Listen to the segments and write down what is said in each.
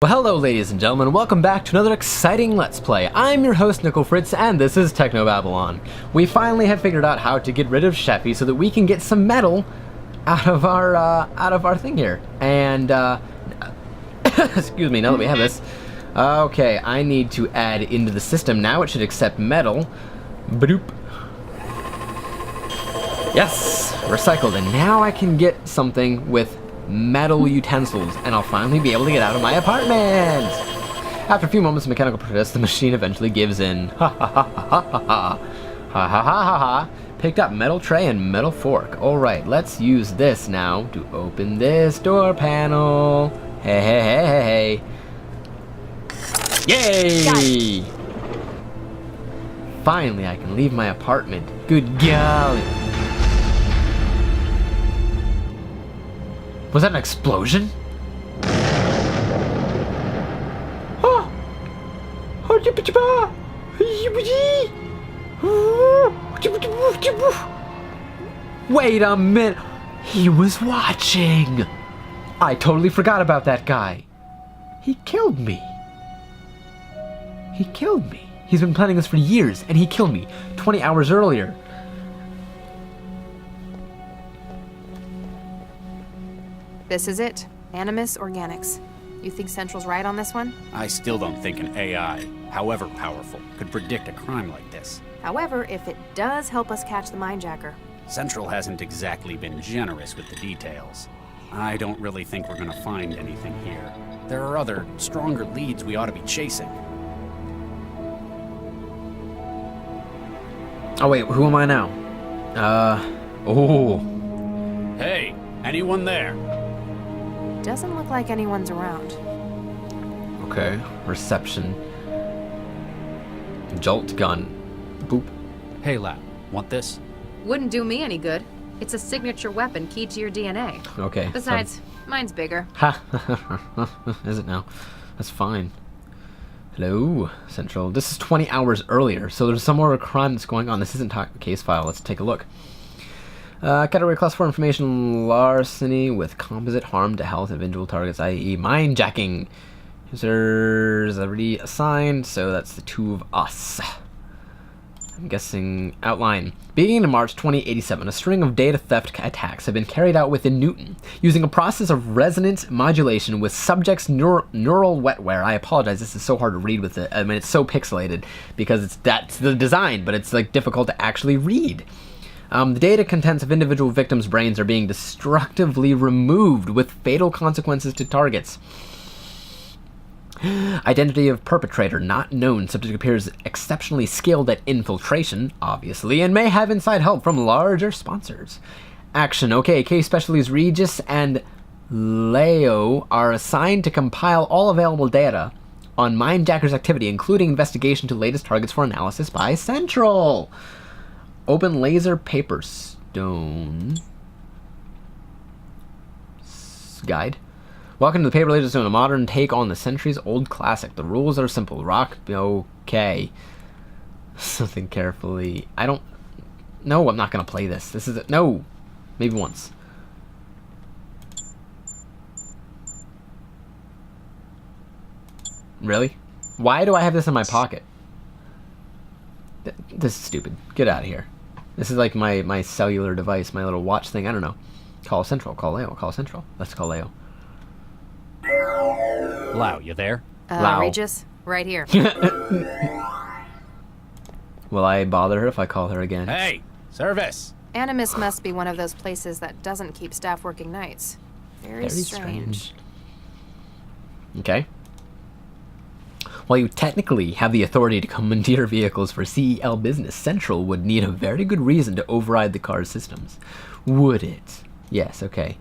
Well, hello ladies and gentlemen, welcome back to another exciting Let's Play. I'm your host Nicklefritz, and this is Technobabylon. We finally have figured out how to get rid of Sheffy so that we can get some metal out of our thing here. And excuse me, now that we have this. Okay, I need to add into the system. Now it should accept metal. Badoop. Yes, recycled, and now I can get something with metal utensils, and I'll finally be able to get out of my apartment! After a few moments of mechanical protest, the machine eventually gives in. Ha ha ha ha ha ha ha ha ha ha ha. Picked up metal tray and metal fork. Alright, let's use this now to open this door panel. Hey, hey, hey, hey, hey! Yay! Finally, I can leave my apartment. Good golly. Was that an explosion? Wait a minute. He was watching. I totally forgot about that guy. He killed me. He killed me. He's been planning this for years, and he killed me 20 hours earlier. This is it. Animus Organics. You think Central's right on this one? I still don't think an AI, however powerful, could predict a crime like this. However, if it does help us catch the Mindjacker. Central hasn't exactly been generous with the details. I don't really think we're gonna find anything here. There are other, stronger leads we ought to be chasing. Oh wait, who am I now? Oh. Hey, anyone there? Doesn't look like anyone's around. Okay, reception. Jolt gun. Boop. Hey lad, want this? Wouldn't do me any good. It's a signature weapon key to your DNA. Okay. Besides, mine's bigger. Ha! Is it now? That's fine. Hello, Central. This is 20 hours earlier, so there's some more crime that's going on. This isn't a case file. Let's take a look. Category class 4 information, larceny with composite harm to health of individual targets, i.e. mindjacking. Users already assigned, so that's the two of us. I'm guessing outline. Beginning in March 2087, a string of data theft attacks have been carried out within Newton, using a process of resonance modulation with subjects' neural wetware. I apologize, this is so hard to read with it. I mean, it's so pixelated because that's the design, but it's like difficult to actually read. The data contents of individual victims' brains are being destructively removed with fatal consequences to targets. Identity of perpetrator not known. Subject appears exceptionally skilled at infiltration, obviously, and may have inside help from larger sponsors. Action. Okay, case specialties Regis and Leo are assigned to compile all available data on Mindjacker's activity, including investigation to latest targets for analysis by Central. Open laser paper stone guide. Welcome to the paper laser stone, a modern take on the centuries old classic. The rules are simple. Rock. Okay. Something carefully. I don't. No, I'm not gonna play this. This is it. No. Maybe once. Really? Why do I have this in my pocket? This is stupid. Get out of here. This is like my cellular device, my little watch thing. I don't know. Call Central. Call Leo. Call Central. Let's call Leo. Lau, you there? Lau. Regis, right here. Will I bother her if I call her again? Hey, service! Animus must be one of those places that doesn't keep staff working nights. Very strange. Okay. While you technically have the authority to commandeer vehicles for CEL business, Central would need a very good reason to override the car's systems. Would it? Yes, okay.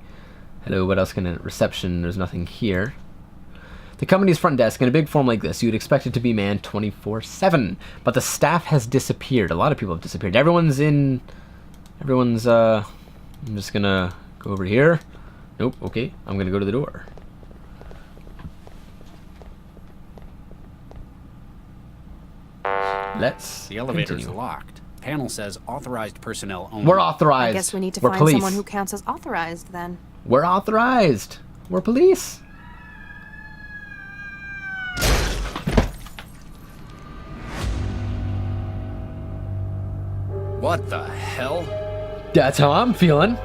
Hello, what else can I... Reception, there's nothing here. The company's front desk, in a big form like this, you'd expect it to be manned 24/7. But the staff has disappeared. A lot of people have disappeared. I'm just gonna go over here. Nope, okay. I'm gonna go to the door. Let's The elevator's continue. locked. Panel says authorized personnel only. We're authorized. I guess we need to We're find police. someone who counts as authorized then. We're authorized. We're police. What the hell? That's how I'm feeling.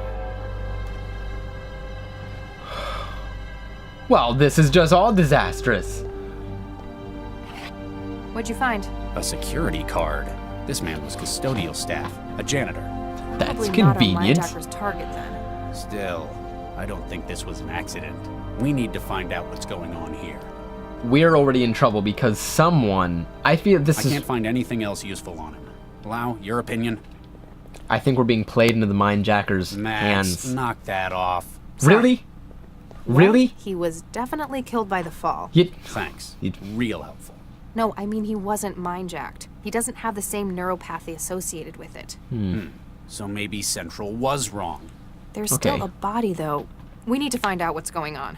Well, this is just all disastrous. What'd you find? A security card. This man was custodial staff, a janitor. That's Probably convenient. not our Mindjacker's target then. Still, I don't think this was an accident. We need to find out what's going on here. We're already in trouble because someone... I feel this I is... can't find anything else useful on him. Lau, your opinion? I think we're being played into the Mindjacker's Max, hands. knock that off. Really? Really? Well, he was definitely killed by the fall. Thanks. You- Real helpful. No, I mean he wasn't mind-jacked. He doesn't have the same neuropathy associated with it. So maybe Central was wrong. There's Okay. still a body, though. We need to find out what's going on.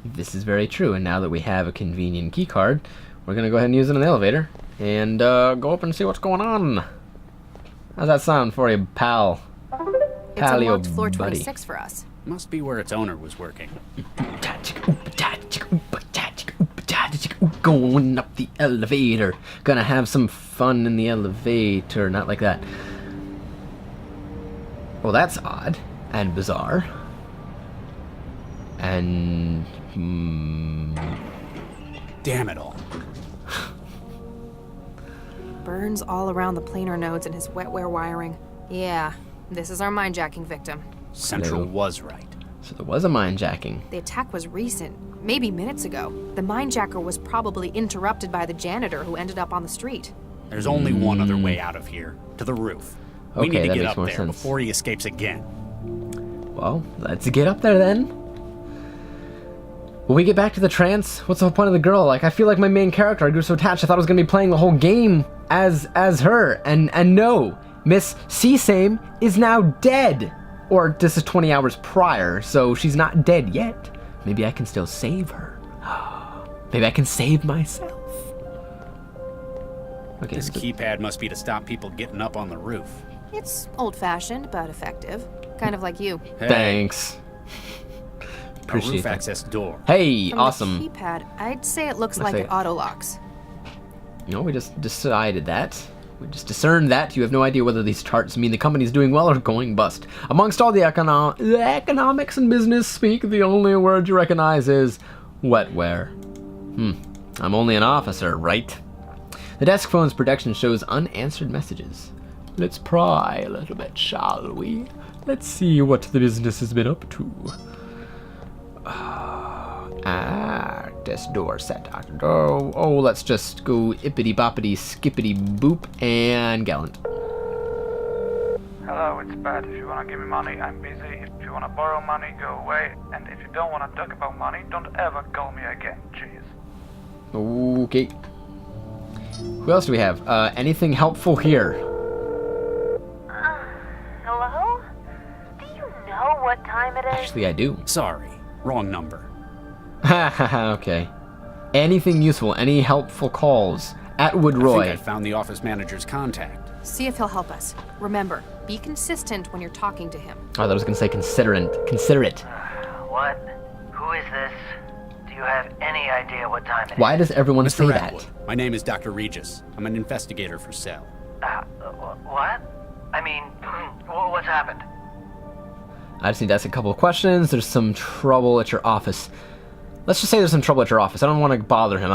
This is very true, and now that we have a convenient key card, we're gonna go ahead and use it in the elevator and go up and see what's going on. How's that sound for you, pal? It's Paleo unlocked floor buddy. 26 for us. Must be where its owner was working. Going up the elevator. Gonna have some fun in the elevator. Not like that. Well, that's odd and bizarre. And Damn it all. Burns all around the planar nodes and his wetware wiring. Yeah, this is our mindjacking victim. Central Hello. was right. so there was a mindjacking. The attack was recent, maybe minutes ago. The mindjacker was probably interrupted by the janitor who ended up on the street. There's only one other way out of here. To the roof. We Okay, need to that get makes up more there sense. before he escapes again. Well, let's get up there then. Will we get back to the trance? What's the whole point of the girl? Like, I feel like my main character, I grew so attached, I thought I was gonna be playing the whole game as her. And no, Miss C-Same is now dead. Or this is 20 hours prior, so she's not dead yet. Maybe I can still save her. Maybe I can save myself. Okay, This so keypad must be to stop people getting up on the roof. It's old-fashioned, but effective. Kind of like you. Hey, thanks. a Appreciate roof that. access door. Hey, From awesome. the keypad, I'd say it looks Let's like say it auto-locks. You know, we just decided that. We just discerned that. You have no idea whether these charts mean the company's doing well or going bust. Amongst all the economics and business speak, the only word you recognize is wetware. I'm only an officer, right? The desk phone's protection shows unanswered messages. Let's pry a little bit, shall we? Let's see what the business has been up to. This door set. Oh, let's just go ippity boppity skippity boop and gallant. Hello, it's Pat. If you wanna give me money, I'm busy. If you wanna borrow money, go away. And if you don't wanna talk about money, don't ever call me again. Jeez. Okay. Who else do we have? Anything helpful here? Hello? Do you know what time it is? Actually, I do. Sorry, wrong number. Okay. Anything useful? Any helpful calls? Atwood I Roy. think I found the office manager's contact. See if he'll help us. Remember, be consistent when you're talking to him. Oh, I thought I was gonna say considerate. What? Who is this? Do you have any idea what time it is? Why does everyone say Mr. that? Atwood, my name is Dr. Regis. I'm an investigator for Cell. What? I mean, what's happened? I just need to ask a couple of questions. There's some trouble at your office. Let's just say there's some trouble at your office. I don't want to bother him.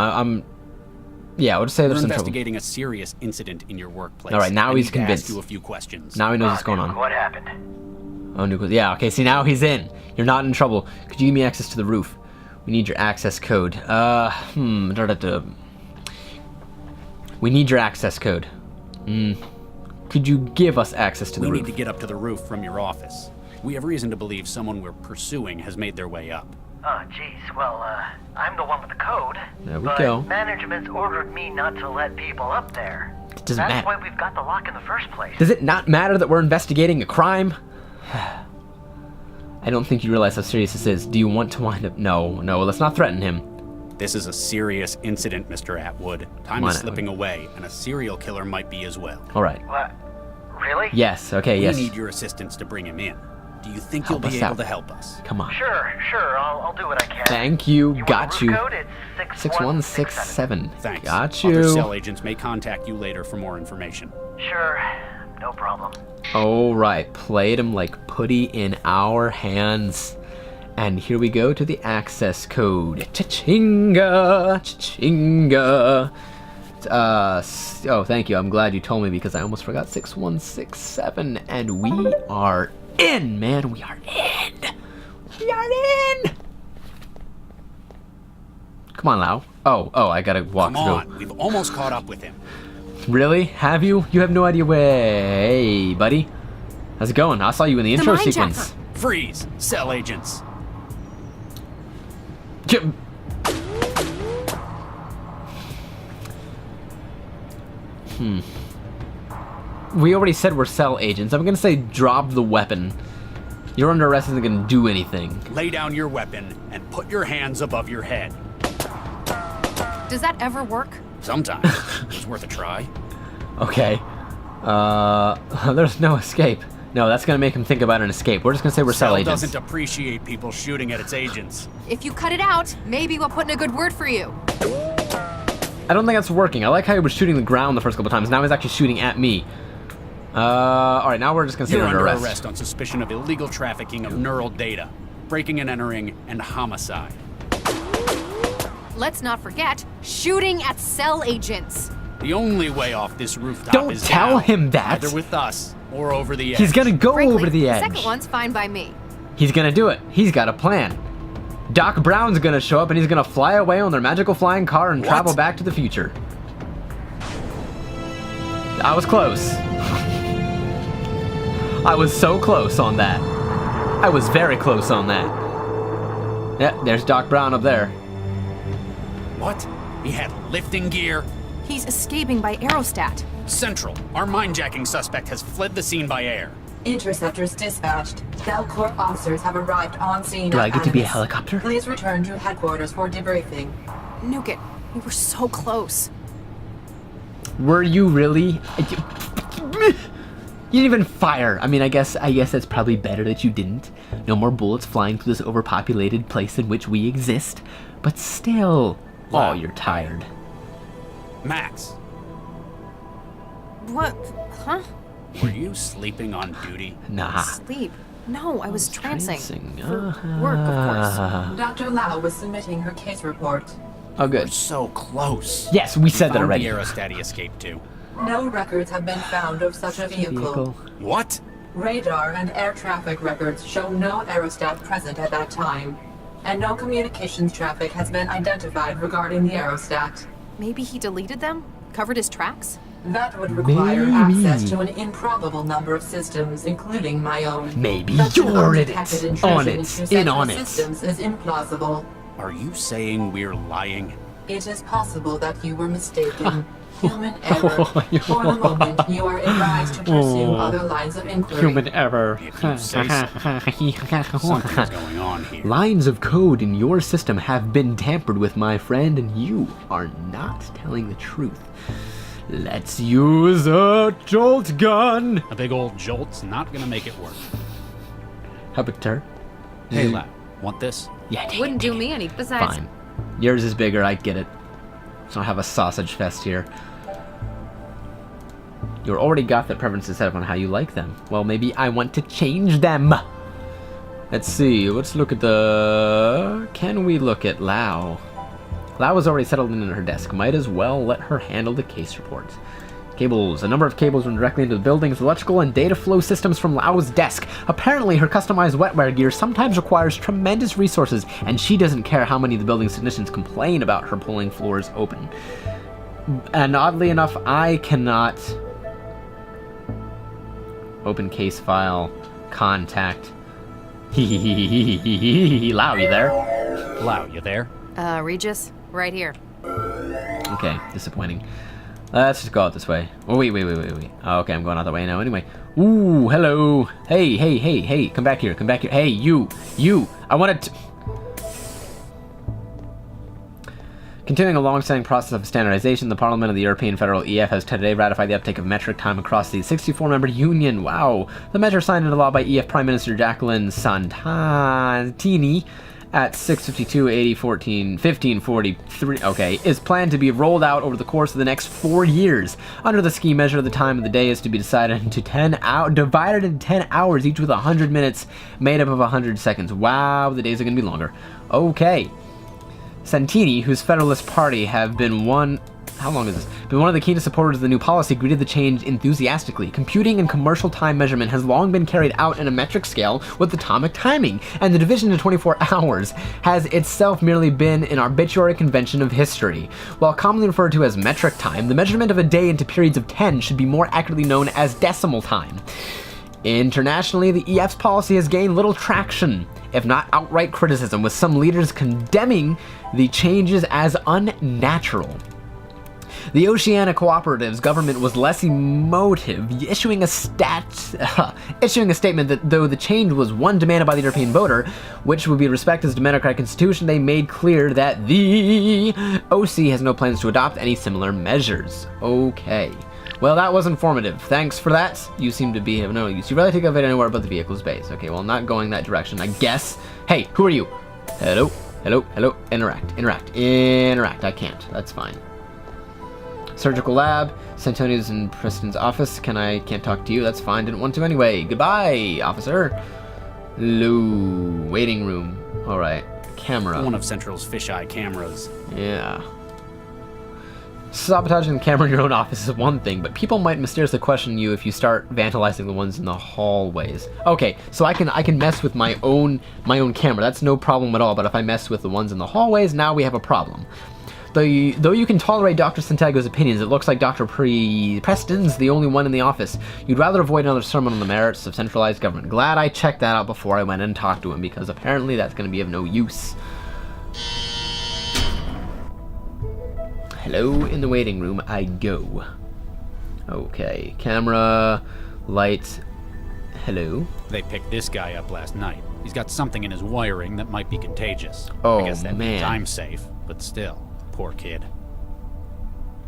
Yeah, we'll just say We're there's some trouble. investigating a serious incident in your workplace. All right, now I he's need to convinced. ask you a few questions. Now he knows what's going on. What happened? Oh, nuclear. Yeah, okay, see, now he's in. You're not in trouble. Could you give me access to the roof? We need your access code. We need your access code. Could you give us access to the We roof? need to get up to the roof from your office. We have reason to believe someone we're pursuing has made their way up. Oh, jeez. Well, I'm the one with the code. There we but go. Management's ordered me not to let people up there. It doesn't That's matter. why we've got the lock in the first place. Does it not matter that we're investigating a crime? I don't think you realize how serious this is. Do you want to wind up? No, let's not threaten him. This is a serious incident, Mr. Atwood. Time Come is on, slipping away, and a serial killer might be as well. All right. What? Really? Yes, okay, yes. We need your assistance to bring him in. Do you think Help you'll be us able out. to help us? Come on. Sure. I'll do what I can. Thank you. Want Got the you. roof code? It's 6167. 6167. Thanks. Got Other you. cell agents may contact you later for more information. Sure. No problem. Alright, played him like putty in our hands. And here we go to the access code. Cha-chinga! Cha-chinga! Oh, thank you. I'm glad you told me because I almost forgot 6167. And we are in, man. We are in! We are in! Come on, Lau. Oh, I gotta walk Come through. on, we've almost caught up with him. Really? Have you? You have no idea where... Hey, buddy. How's it going? I saw you in the intro Mindjacker. sequence. Freeze! Cell agents. We already said we're cell agents. I'm gonna say drop the weapon. Your under arrest isn't gonna do anything. Lay down your weapon and put your hands above your head. Does that ever work? Sometimes. It's worth a try. Okay. There's no escape. No, that's gonna make him think about an escape. We're just gonna say we're cell agents. doesn't appreciate people shooting at its agents. If you cut it out, maybe we'll put in a good word for you. I don't think that's working. I like how he was shooting the ground the first couple times. Now he's actually shooting at me. Alright, now we're just gonna say You're under under arrest. arrest on suspicion of illegal trafficking of neural data, breaking and entering, and homicide. Let's not forget, shooting at cell agents. The only way off this rooftop Don't is tell down, him that. either with us or over the edge. He's gonna go Frankly, over the edge. second one's fine by me. He's gonna do it. He's got a plan. Doc Brown's gonna show up and he's gonna fly away on their magical flying car and What? travel back to the future. I was close. I was so close on that. I was very close on that. Yeah, there's Doc Brown up there. What? He had lifting gear? He's escaping by aerostat. Central, our mind-jacking suspect has fled the scene by air. Interceptors dispatched. Delcorp officers have arrived on scene. Do I at get to be a Animus. helicopter? Please return to headquarters for debriefing. Nuke it. We were so close. Were you really? You didn't even fire. I mean, I guess that's probably better that you didn't. No more bullets flying through this overpopulated place in which we exist. But still, Wow. oh, you're tired. Max, What? Huh? were you sleeping on duty? Nah. Sleep. No, I was trancing. Trancing. For work, of course. Dr. Lau was submitting her case report. Oh, We're good. so close. Yes, we said that Found already. the aerostat he escaped to. No records have been found of such a vehicle. What? Radar and air traffic records show no aerostat present at that time. And no communications traffic has been identified regarding the aerostat. Maybe he deleted them? Covered his tracks? That would require Maybe. access to an improbable number of systems, including my own. Maybe Such an you're in undetected it. intrusion On into it. such In on it. systems is implausible. Are you saying we're lying? It is possible that you were mistaken. Human error. For you- the moment, you are advised to pursue other lines of inquiry. Human error. If you say Something's going on here. Lines of code in your system have been tampered with, my friend, and you are not telling the truth. Let's use a jolt gun. A big old jolt's not gonna make it work. How about her? Hey, lad, want this? Yeah, take Wouldn't it, do take me it. any. Besides, Fine. Yours is bigger, I get it. So I have a sausage fest here. You already got that preferences set up on how you like them. Well, maybe I want to change them. Let's see. Let's look at the... Can we look at Lau? Lau was already settled in at her desk. Might as well let her handle the case report. Cables. A number of cables run directly into the building's electrical and data flow systems from Lau's desk. Apparently, her customized wetware gear sometimes requires tremendous resources, and she doesn't care how many of the building's technicians complain about her pulling floors open. And oddly enough, I cannot open case file, contact. Lau, you there? Lau, you there? Regis, right here. Okay, disappointing. Let's just go out this way. Oh, wait. Oh, okay, I'm going out that way now anyway. Ooh, hello. Hey. Come back here. Hey, you. I wanted to... Continuing a long-standing process of standardization, the Parliament of the European Federal EF has today ratified the uptake of metric time across the 64-member union. Wow. The measure signed into law by EF Prime Minister Jacqueline Santini at 6:52, 80, 14, 1543, okay, is planned to be rolled out over the course of the next 4 years. Under the scheme measure, the time of the day is to be decided into 10 hours, divided into 10 hours, each with 100 minutes, made up of 100 seconds. Wow, the days are going to be longer. Okay. Santini, whose Federalist Party have been one... How long is this? Been one of the keenest supporters of the new policy, greeted the change enthusiastically. Computing and commercial time measurement has long been carried out in a metric scale with atomic timing, and the division into 24 hours has itself merely been an arbitrary convention of history. While commonly referred to as metric time, the measurement of a day into periods of 10 should be more accurately known as decimal time. Internationally, the EF's policy has gained little traction, if not outright criticism, with some leaders condemning the changes as unnatural. The Oceania Cooperative's government was less emotive, issuing a statement that though the change was one demanded by the European voter, which would be respected as a democratic institution, they made clear that the OC has no plans to adopt any similar measures. Okay. Well, that was informative. Thanks for that. You seem to be of no use. You really take of it anywhere but the vehicle's base. Okay, well, not going that direction, I guess. Hey, who are you? Hello? Hello? Hello? Interact. I can't. That's fine. Surgical lab. Santoni's in Preston's office. Can't talk to you. That's fine. Didn't want to anyway. Goodbye, officer. Hello. Waiting room. Alright. Camera. One of Central's fisheye cameras. Yeah. Sabotaging the camera in your own office is one thing, but people might mysteriously question you if you start vandalizing the ones in the hallways. Okay, so I can mess with my own camera. That's no problem at all, but if I mess with the ones in the hallways, now we have a problem. Though you can tolerate Dr. Santiago's opinions, it looks like Dr. Preston's the only one in the office. You'd rather avoid another sermon on the merits of centralized government. Glad I checked that out before I went and talked to him, because apparently that's going to be of no use. Hello, in the waiting room I go. Okay, camera, light, hello. They picked this guy up last night. He's got something in his wiring that might be contagious. Oh, I guess that means man. I'm safe, but still. Poor kid.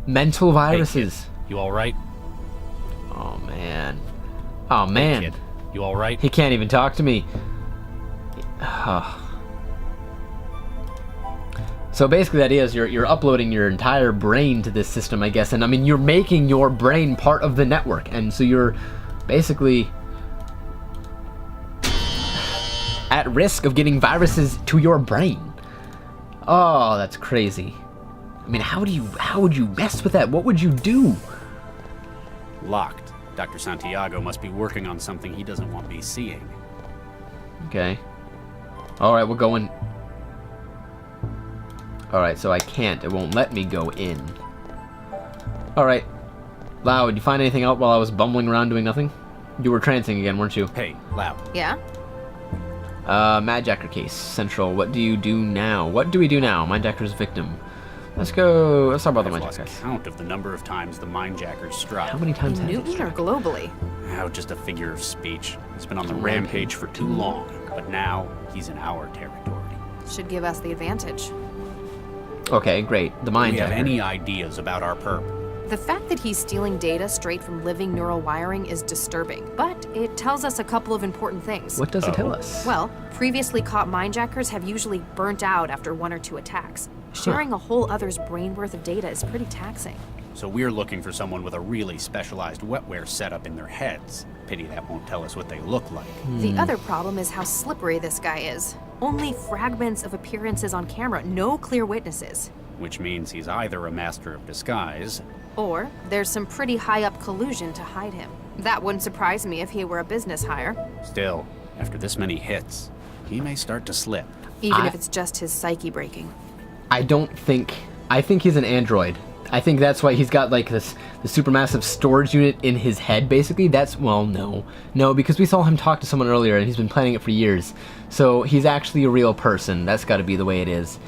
Mental viruses. Hey, kid, you alright? Oh, man. Oh, man. Hey, kid, you alright? He can't even talk to me. So basically the idea is you're uploading your entire brain to this system, I guess. And I mean, you're making your brain part of the network. And so you're basically at risk of getting viruses to your brain. Oh, that's crazy. I mean, how would you mess with that? What would you do? Locked. Dr. Santiago must be working on something he doesn't want me seeing. Okay. Alright, we're going. Alright, so I can't. It won't let me go in. Alright. Lau, did you find anything out while I was bumbling around doing nothing? You were trancing again, weren't you? Hey, Lau. Yeah? Mindjacker case. Central. What do you do now? What do we do now? Mindjacker's victim. Let's go. Let's talk about the I've lost Mindjackers. count of the number of times the Mindjackers struck. How many times In has it Newton or struck? globally? Now, just a figure of speech. He's been on the rampage for too long, but now he's in our territory. Should give us the advantage. Okay, great. The Do we have Mindjacker. any ideas about our perp? The fact that he's stealing data straight from living neural wiring is disturbing, but it tells us a couple of important things. What does it tell us? Well, previously caught mindjackers have usually burnt out after 1 or 2 attacks. Sharing a whole other's brain worth of data is pretty taxing. So we're looking for someone with a really specialized wetware setup in their heads. Pity that won't tell us what they look like. The other problem is how slippery this guy is. Only fragments of appearances on camera, no clear witnesses. Which means he's either a master of disguise, Or there's some pretty high up collusion to hide him. That wouldn't surprise me if he were a business hire, still, after this many hits, he may start to slip. even if it's just his psyche breaking. I think he's an android. I think that's why he's got like the supermassive storage unit in his head, basically. No, because we saw him talk to someone earlier and he's been planning it for years. So he's actually a real person. That's got to be the way it is.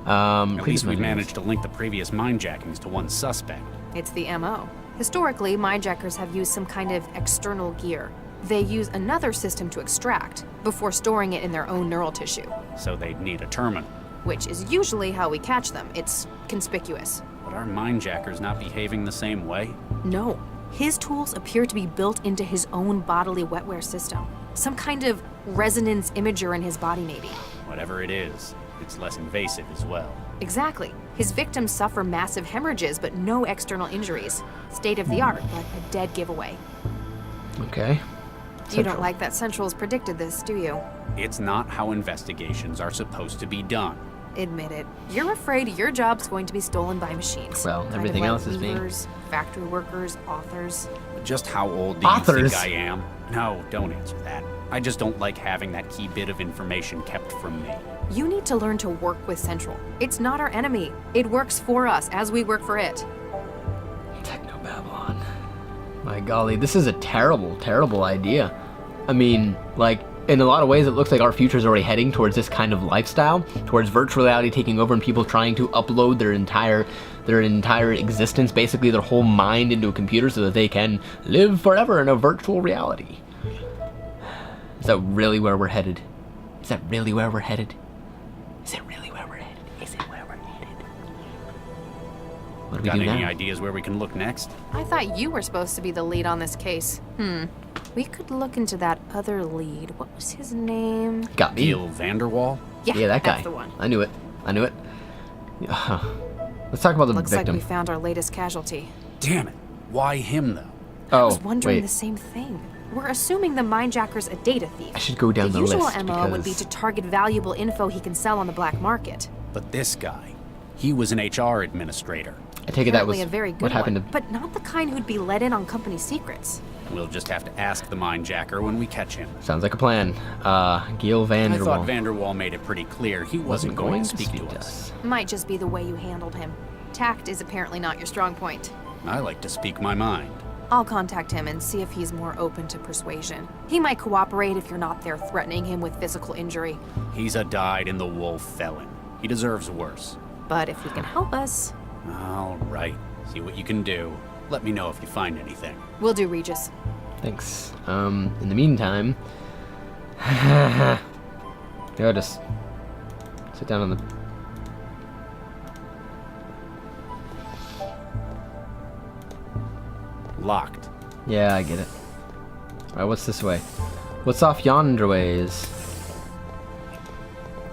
At least we managed to link the previous mindjackings to one suspect. It's the MO. Historically, mindjackers have used some kind of external gear. They use another system to extract, before storing it in their own neural tissue, So they'd need a terminal. which is usually how we catch them. It's conspicuous. But are mindjackers not behaving the same way? No, his tools appear to be built into his own bodily wetware system. Some kind of resonance imager in his body, maybe. Whatever it is, it's less invasive as well. Exactly. His victims suffer massive hemorrhages, but no external injuries. State of the art, but a dead giveaway. Okay. You don't like that Central's predicted this, do you? It's not how investigations are supposed to be done. Admit it. You're afraid your job's going to be stolen by machines. Well, Kind everything of like else is being... weavers, factory workers, authors. Just how old do you Authors? think I am? No, don't answer that. I just don't like having that key bit of information kept from me. You need to learn to work with Central. It's not our enemy. It works for us as we work for it. Technobabylon. My golly, this is a terrible, terrible idea. I mean, like, in a lot of ways it looks like our future is already heading towards this kind of lifestyle, towards virtual reality taking over and people trying to upload their entire existence, basically their whole mind into a computer so that they can live forever in a virtual reality. Is that really where we're headed? Is that really where we're headed? Is it really where we're headed? Is it where we're headed? What do we Got do any now? ideas where we can look next? I thought you were supposed to be the lead on this case. We could look into that other lead. What was his name? Got me. Gil Vanderwall? Yeah, that guy. That's the one. I knew it. I knew it. Let's talk about the Looks victim. like we found our latest casualty. Damn it. Why him, though? I Oh, was wondering wait. the same thing. We're assuming the Mindjacker's a data thief. I should go down the usual list MO would be because- to target valuable info he can sell on the black market. But this guy, he was an HR administrator. I take it that was Apparently a very good what happened one, but not the kind who'd be let in on company secrets. We'll just have to ask the Mindjacker when we catch him. to... Sounds like a plan. Gil I thought Vanderwall Vanderwall made it pretty clear he wasn't going to speak to us. Might just be the way you handled him. Tact is apparently not your strong point. I like to speak my mind. I'll contact him and see if he's more open to persuasion. He might cooperate if you're not there threatening him with physical injury. He's a dyed-in-the-wool felon. He deserves worse. But if he can help us, All right. See what you can do. Let me know if you find anything. we'll do, Regis. Thanks. In the meantime... yeah, just... sit down on the... Locked. Yeah, I get it. Alright, what's this way? What's off yonder ways?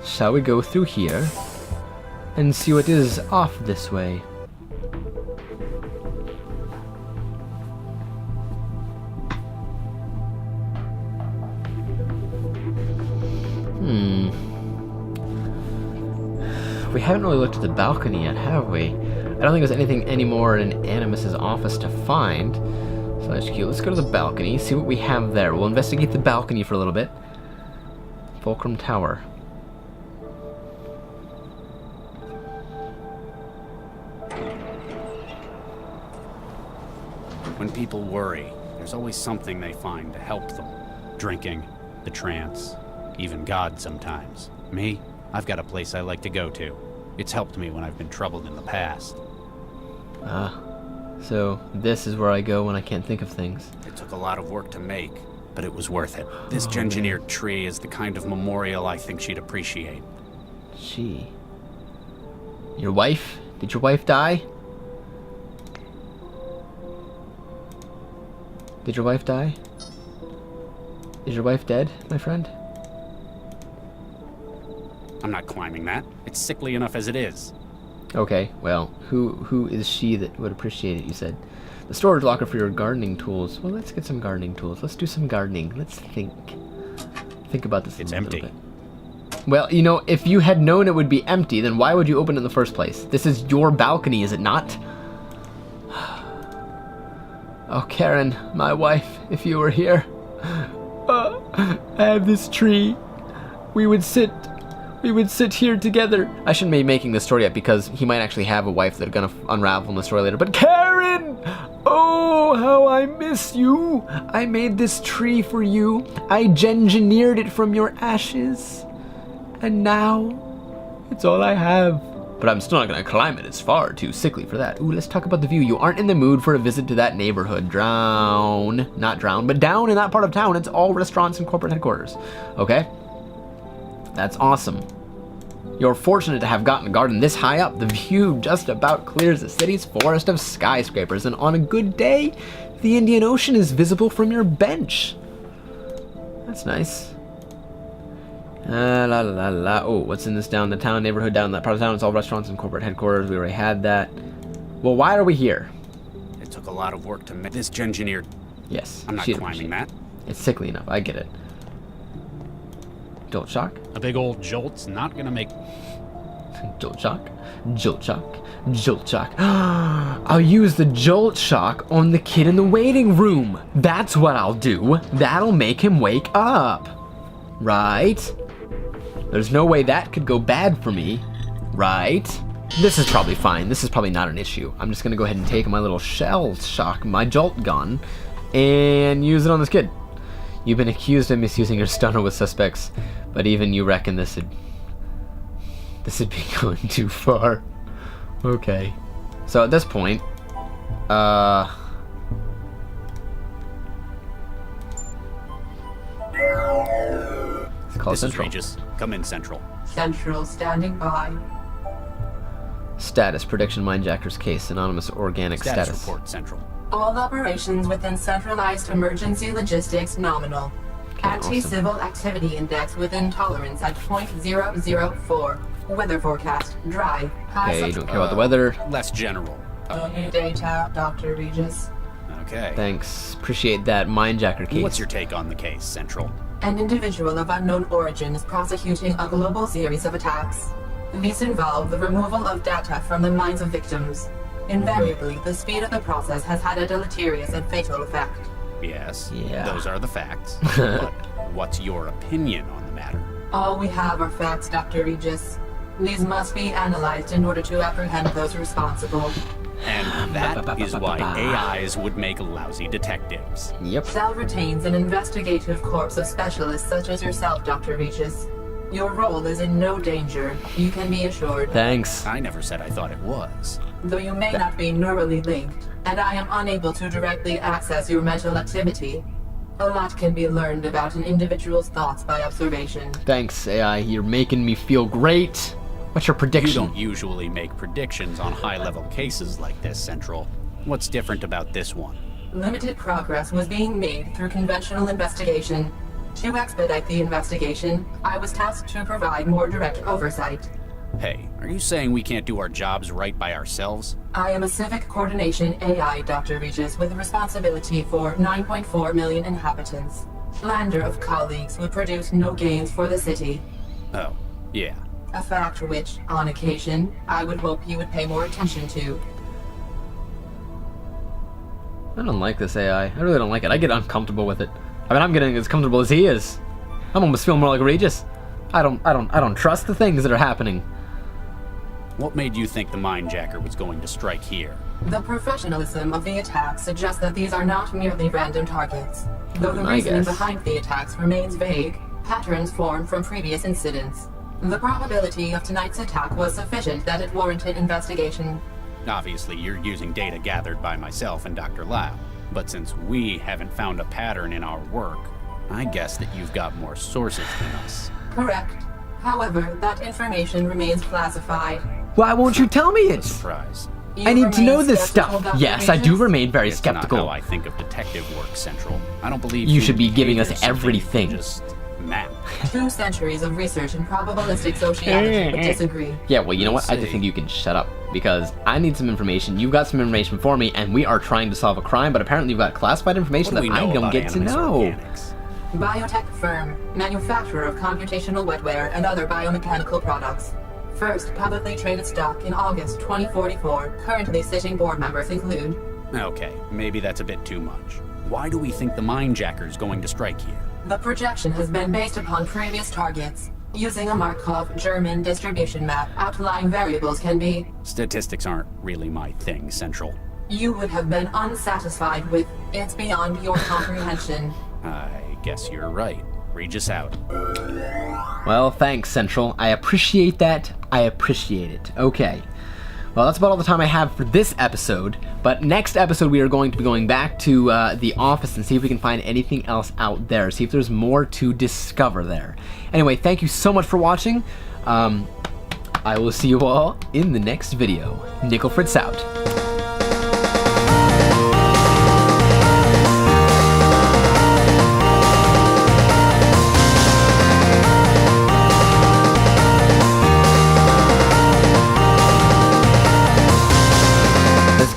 Shall we go through here and see what is off this way? We haven't really looked at the balcony yet, have we? I don't think there's anything anymore in Animus's office to find. So HQ, let's go to the balcony, see what we have there. We'll investigate the balcony for a little bit. Fulcrum Tower. When people worry, there's always something they find to help them. Drinking, the trance, even God sometimes. Me, I've got a place I like to go to. It's helped me when I've been troubled in the past. So this is where I go when I can't think of things. It took a lot of work to make, but it was worth it. This engineered tree is the kind of memorial I think she'd appreciate. She. Your wife? Did your wife die? Did your wife die? Is your wife dead, my friend? I'm not climbing that. It's sickly enough as it is. Okay, well, who is she that would appreciate it, you said? The storage locker for your gardening tools. Well, let's get some gardening tools. Let's do some gardening. Let's think. Think about this It's a little empty. bit. Well, you know, if you had known it would be empty, then why would you open it in the first place? This is your balcony, is it not? Oh, Karen, my wife, if you were here. I have this tree. We would sit here together. I shouldn't be making this story up because he might actually have a wife that's gonna unravel in the story later. But Karen! Oh, how I miss you! I made this tree for you. I engineered it from your ashes. And now, it's all I have. But I'm still not gonna climb it. It's far too sickly for that. Ooh, let's talk about the view. You aren't in the mood for a visit to that neighborhood. Not drown, but down in that part of town, it's all restaurants and corporate headquarters. Okay? That's awesome. You're fortunate to have gotten a garden this high up. The view just about clears the city's forest of skyscrapers, and on a good day, the Indian Ocean is visible from your bench. That's nice. La la la. Oh, what's in this down the town neighborhood down that part of town? It's all restaurants and corporate headquarters. We already had that. Well, why are we here? It took a lot of work to make this engineered. Yes. I'm not sheet climbing machine. that. It's sickly enough. I get it. Jolt shock? A big old jolt's not gonna make. Jolt shock? Jolt shock? Jolt shock. I'll use the jolt shock on the kid in the waiting room. That's what I'll do. That'll make him wake up. Right? There's no way that could go bad for me. Right? This is probably fine. This is probably not an issue. I'm just gonna go ahead and take my little shell shock, my jolt gun, and use it on this kid. You've been accused of misusing your stunner with suspects, but even you reckon this would be going too far. Okay. So at this point, let's call This is Central. Regis. Come in, Central. Central standing by. Status, prediction, Mindjacker's case, anonymous organic status. Report, Central. All operations within centralized emergency logistics nominal. Okay, Anti-civil activity index within tolerance at .004. Weather forecast, dry. High Okay, you don't care about the weather. Less general. Data, Dr. Regis. Okay. Thanks. Appreciate that Mindjacker case. What's your take on the case, Central? An individual of unknown origin is prosecuting a global series of attacks. These involve the removal of data from the minds of victims. Invariably, the speed of the process has had a deleterious and fatal effect. Yes. Yeah. Those are the facts. But what's your opinion on the matter? All we have are facts, Dr. Regis. These must be analyzed in order to apprehend those responsible. And that is why AIs would make lousy detectives. Yep. Cell retains an investigative corps of specialists such as yourself, Dr. Regis. Your role is in no danger, you can be assured. Thanks. I never said I thought it was. Though you may not be neurally linked, and I am unable to directly access your mental activity, a lot can be learned about an individual's thoughts by observation. Thanks, AI. You're making me feel great. What's your You prediction? don't usually make predictions on high-level cases like this, Central. What's different about this one? Limited progress was being made through conventional investigation. To expedite the investigation, I was tasked to provide more direct oversight. Hey, are you saying we can't do our jobs right by ourselves? I am a civic coordination AI, Dr. Regis, with responsibility for 9.4 million inhabitants. Lander of colleagues who produce no gains for the city. Oh, yeah. A fact which, on occasion, I would hope you would pay more attention to. I don't like this AI. I really don't like it. I get uncomfortable with it. I mean, I'm getting as comfortable as he is. I'm almost feeling more like Regis. I don't trust the things that are happening. What made you think the Mindjacker was going to strike here? The professionalism of the attack suggests that these are not merely random targets. Though the I reasoning guess. behind the attacks remains vague, patterns form from previous incidents. The probability of tonight's attack was sufficient that it warranted investigation. Obviously, you're using data gathered by myself and Dr. Lau. But since we haven't found a pattern in our work, I guess that you've got more sources than us. Correct. However, that information remains classified. Why won't you tell me it? Surprise. You I need to remain know this skeptical, stuff. Dr. Yes, I do Regis? remain very It's skeptical. not how I think of detective work, Central. I don't believe You should be giving behavior us is something you can everything. Just map. 2 centuries of research in probabilistic sociology would disagree. Yeah, well, you know what? I Let's just see. think you can shut up. Because I need some information. You've got some information for me, and we are trying to solve a crime, but apparently you've got classified information What do that we know I don't about get to Animus know. Organics? Biotech firm, manufacturer of computational wetware and other biomechanical products. First publicly traded stock in August 2044. Currently sitting board members include Okay, maybe that's a bit too much. Why do we think the Mindjacker's going to strike here? the projection has been based upon previous targets. Using a Markov German distribution map, outlying variables can be. Statistics aren't really my thing, Central. You would have been unsatisfied with. It's beyond your comprehension. I guess you're right. Regis out. Well, thanks, Central. I appreciate that. I appreciate it. Okay. Well, that's about all the time I have for this episode. But next episode, we are going to be going back to the office and see if we can find anything else out there. See if there's more to discover there. Anyway, thank you so much for watching. I will see you all in the next video. Nicklefritz out.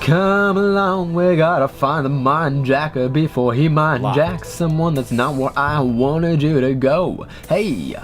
Come along, we gotta find the Mindjacker before he mindjacks someone that's not where I wanted you to go. Hey!